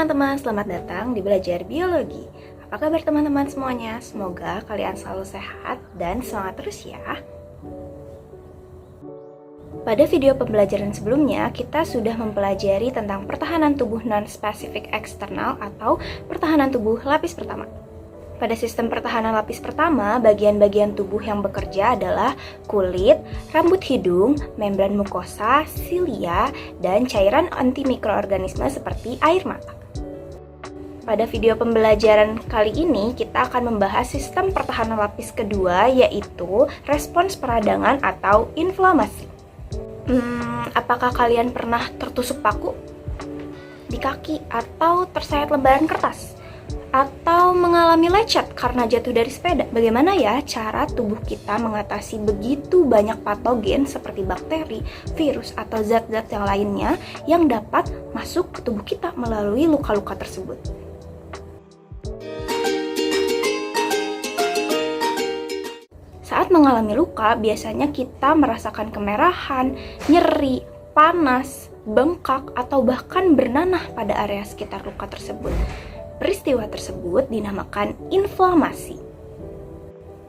teman-teman, selamat datang di Belajar Biologi. Apa kabar teman-teman semuanya? Semoga kalian selalu sehat dan semangat terus ya. Pada video pembelajaran sebelumnya, kita sudah mempelajari tentang pertahanan tubuh non-spesifik eksternal atau pertahanan tubuh lapis pertama. Pada sistem pertahanan lapis pertama, bagian-bagian tubuh yang bekerja adalah kulit, rambut hidung, membran mukosa, silia, dan cairan antimikroorganisme seperti air mata. Pada video pembelajaran kali ini, kita akan membahas sistem pertahanan lapis kedua, yaitu respons peradangan atau inflamasi. Apakah kalian pernah tertusuk paku di kaki atau tersayat lembaran kertas? Atau mengalami lecet karena jatuh dari sepeda? Bagaimana ya cara tubuh kita mengatasi begitu banyak patogen seperti bakteri, virus, atau zat-zat yang lainnya yang dapat masuk ke tubuh kita melalui luka-luka tersebut? Saat mengalami luka, biasanya kita merasakan kemerahan, nyeri, panas, bengkak, atau bahkan bernanah pada area sekitar luka tersebut. Peristiwa tersebut dinamakan inflamasi.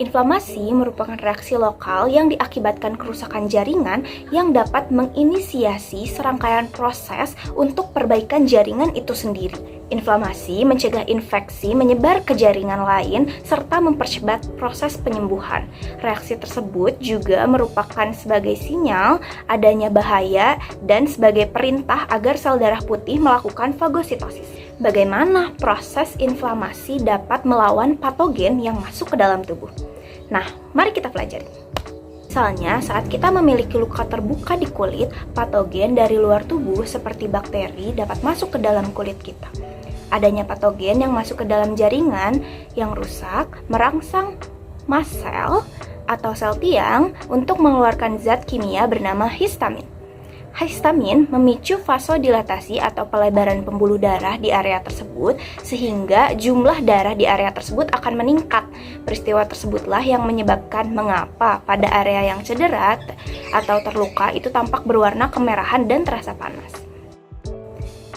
Inflamasi merupakan reaksi lokal yang diakibatkan kerusakan jaringan yang dapat menginisiasi serangkaian proses untuk perbaikan jaringan itu sendiri. Inflamasi mencegah infeksi menyebar ke jaringan lain serta mempercepat proses penyembuhan. Reaksi tersebut juga merupakan sebagai sinyal adanya bahaya dan sebagai perintah agar sel darah putih melakukan fagositosis. Bagaimana proses inflamasi dapat melawan patogen yang masuk ke dalam tubuh? Nah, mari kita pelajari. Misalnya, saat kita memiliki luka terbuka di kulit, patogen dari luar tubuh seperti bakteri dapat masuk ke dalam kulit kita. Adanya patogen yang masuk ke dalam jaringan yang rusak merangsang mast sel atau sel tiang untuk mengeluarkan zat kimia bernama histamin. Histamin memicu vasodilatasi atau pelebaran pembuluh darah di area tersebut sehingga jumlah darah di area tersebut akan meningkat. Peristiwa tersebutlah yang menyebabkan mengapa pada area yang cedera atau terluka itu tampak berwarna kemerahan dan terasa panas.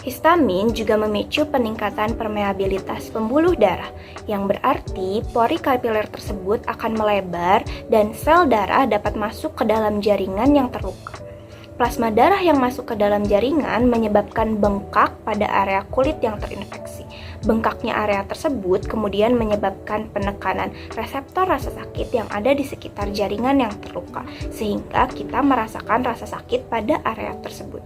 Histamin juga memicu peningkatan permeabilitas pembuluh darah, yang berarti pori kapiler tersebut akan melebar dan sel darah dapat masuk ke dalam jaringan yang terluka. Plasma darah yang masuk ke dalam jaringan menyebabkan bengkak pada area kulit yang terinfeksi. Bengkaknya area tersebut kemudian menyebabkan penekanan reseptor rasa sakit yang ada di sekitar jaringan yang terluka, sehingga kita merasakan rasa sakit pada area tersebut.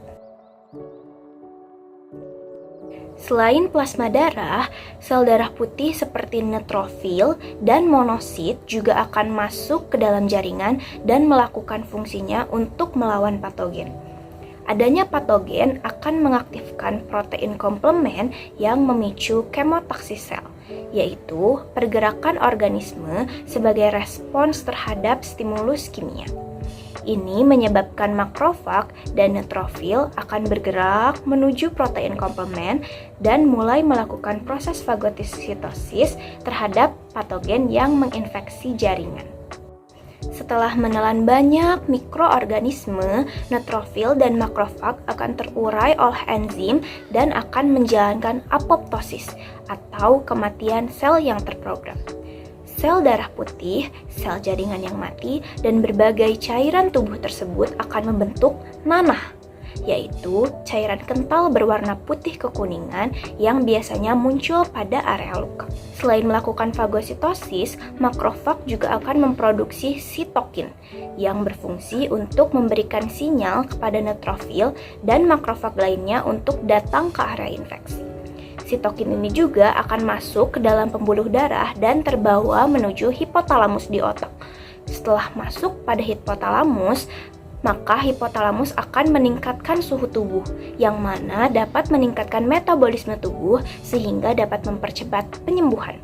Selain plasma darah, sel darah putih seperti neutrofil dan monosit juga akan masuk ke dalam jaringan dan melakukan fungsinya untuk melawan patogen. Adanya patogen akan mengaktifkan protein komplement yang memicu kemotoksis sel, yaitu pergerakan organisme sebagai respons terhadap stimulus kimia. Ini menyebabkan makrofag dan neutrofil akan bergerak menuju protein komplement dan mulai melakukan proses fagositosis terhadap patogen yang menginfeksi jaringan. Setelah menelan banyak mikroorganisme, neutrofil dan makrofag akan terurai oleh enzim dan akan menjalankan apoptosis atau kematian sel yang terprogram. Sel darah putih, sel jaringan yang mati, dan berbagai cairan tubuh tersebut akan membentuk nanah, yaitu cairan kental berwarna putih kekuningan yang biasanya muncul pada area luka. Selain melakukan fagositosis, makrofag juga akan memproduksi sitokin yang berfungsi untuk memberikan sinyal kepada neutrofil dan makrofag lainnya untuk datang ke area infeksi. Sitokin ini juga akan masuk ke dalam pembuluh darah dan terbawa menuju hipotalamus di otak. Setelah masuk pada hipotalamus, maka hipotalamus akan meningkatkan suhu tubuh, yang mana dapat meningkatkan metabolisme tubuh sehingga dapat mempercepat penyembuhan.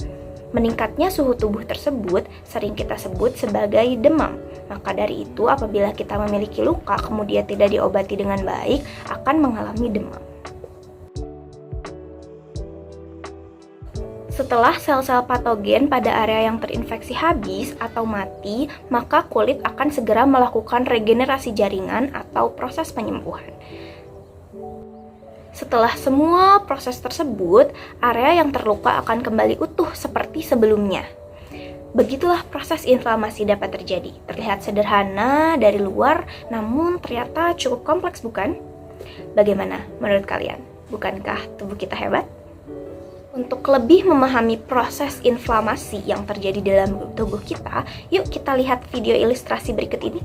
Meningkatnya suhu tubuh tersebut sering kita sebut sebagai demam. Maka dari itu, apabila kita memiliki luka kemudian tidak diobati dengan baik, akan mengalami demam. Setelah sel-sel patogen pada area yang terinfeksi habis atau mati, maka kulit akan segera melakukan regenerasi jaringan atau proses penyembuhan. Setelah semua proses tersebut, area yang terluka akan kembali utuh seperti sebelumnya. Begitulah proses inflamasi dapat terjadi. Terlihat sederhana dari luar, namun ternyata cukup kompleks, bukan? Bagaimana menurut kalian? Bukankah tubuh kita hebat? Untuk lebih memahami proses inflamasi yang terjadi dalam tubuh kita, yuk kita lihat video ilustrasi berikut ini.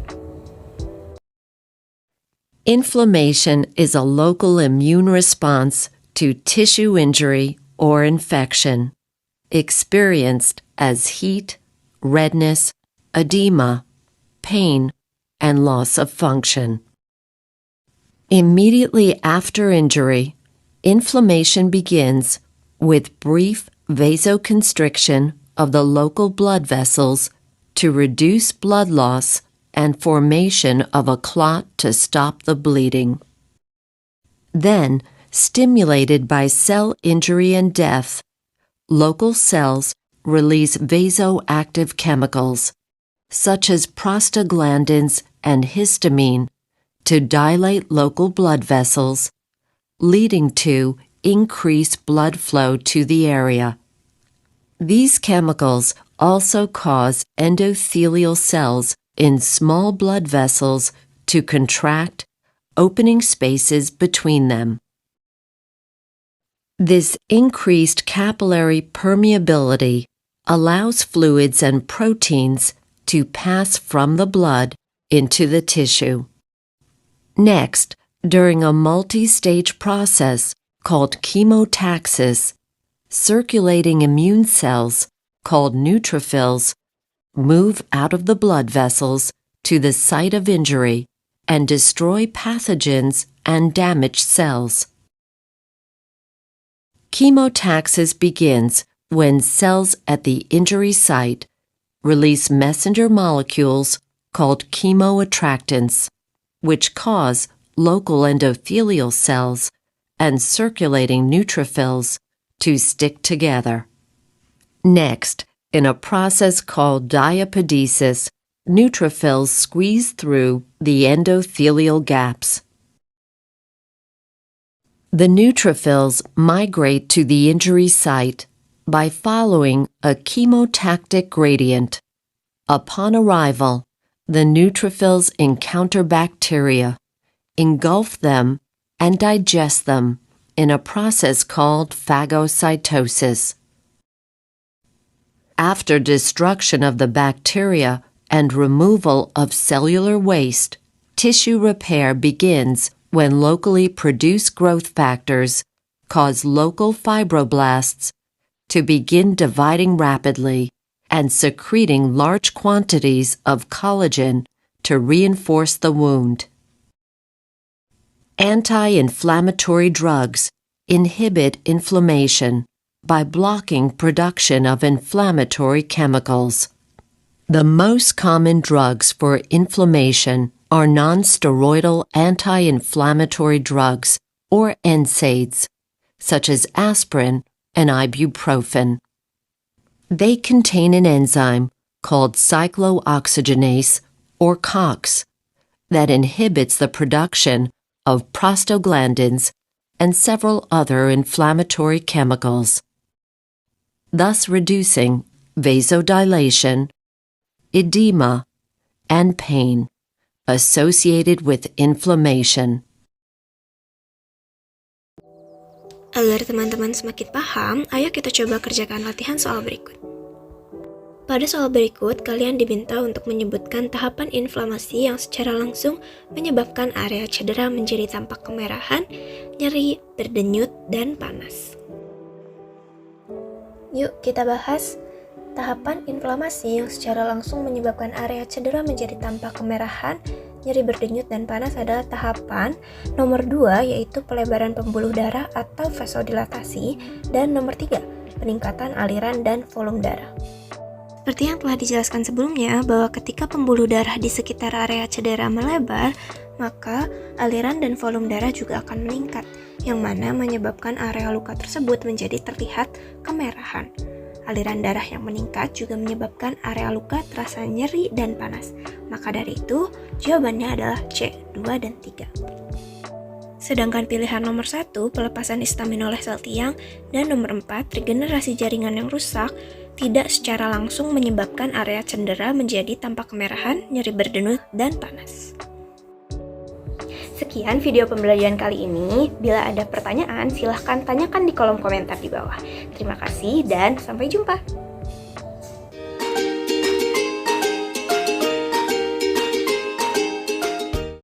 Inflammation is a local immune response to tissue injury or infection, experienced as heat, redness, edema, pain, and loss of function. Immediately after injury, inflammation begins with brief vasoconstriction of the local blood vessels to reduce blood loss and formation of a clot to stop the bleeding. Then, stimulated by cell injury and death, local cells release vasoactive chemicals, such as prostaglandins and histamine, to dilate local blood vessels, leading to increased blood flow to the area. These chemicals also cause endothelial cells in small blood vessels to contract, opening spaces between them. This increased capillary permeability allows fluids and proteins to pass from the blood into the tissue. Next, during a multi-stage process called chemotaxis, circulating immune cells, called neutrophils, move out of the blood vessels to the site of injury and destroy pathogens and damaged cells. Chemotaxis begins when cells at the injury site release messenger molecules called chemoattractants, which cause local endothelial cells and circulating neutrophils to stick together. Next, in a process called diapedesis, neutrophils squeeze through the endothelial gaps. The neutrophils migrate to the injury site by following a chemotactic gradient. Upon arrival, the neutrophils encounter bacteria, engulf them, and digest them in a process called phagocytosis. After destruction of the bacteria and removal of cellular waste, tissue repair begins when locally produced growth factors cause local fibroblasts to begin dividing rapidly and secreting large quantities of collagen to reinforce the wound. Anti-inflammatory drugs inhibit inflammation by blocking production of inflammatory chemicals. The most common drugs for inflammation are non-steroidal anti-inflammatory drugs, or NSAIDs, such as aspirin and ibuprofen. They contain an enzyme called cyclooxygenase, or COX, that inhibits the production of prostaglandins and several other inflammatory chemicals, thus reducing vasodilation, edema, and pain associated with inflammation. Agar teman-teman semakin paham, ayo kita coba kerjakan latihan soal berikut. Pada soal berikut, kalian diminta untuk menyebutkan tahapan inflamasi yang secara langsung menyebabkan area cedera menjadi tampak kemerahan, nyeri, berdenyut, dan panas. Yuk kita bahas. Tahapan inflamasi yang secara langsung menyebabkan area cedera menjadi tampak kemerahan, nyeri, berdenyut, dan panas adalah tahapan nomor 2, yaitu pelebaran pembuluh darah atau vasodilatasi, dan nomor 3, peningkatan aliran dan volume darah. Seperti yang telah dijelaskan sebelumnya, bahwa ketika pembuluh darah di sekitar area cedera melebar, maka aliran dan volume darah juga akan meningkat, yang mana menyebabkan area luka tersebut menjadi terlihat kemerahan. Aliran darah yang meningkat juga menyebabkan area luka terasa nyeri dan panas. Maka dari itu, jawabannya adalah C, 2 dan 3. Sedangkan pilihan nomor 1, pelepasan histamin oleh sel tiang, dan nomor 4, regenerasi jaringan yang rusak, tidak secara langsung menyebabkan area cedera menjadi tampak kemerahan, nyeri berdenut, dan panas. Sekian video pembelajaran kali ini. Bila ada pertanyaan, silahkan tanyakan di kolom komentar di bawah. Terima kasih dan sampai jumpa.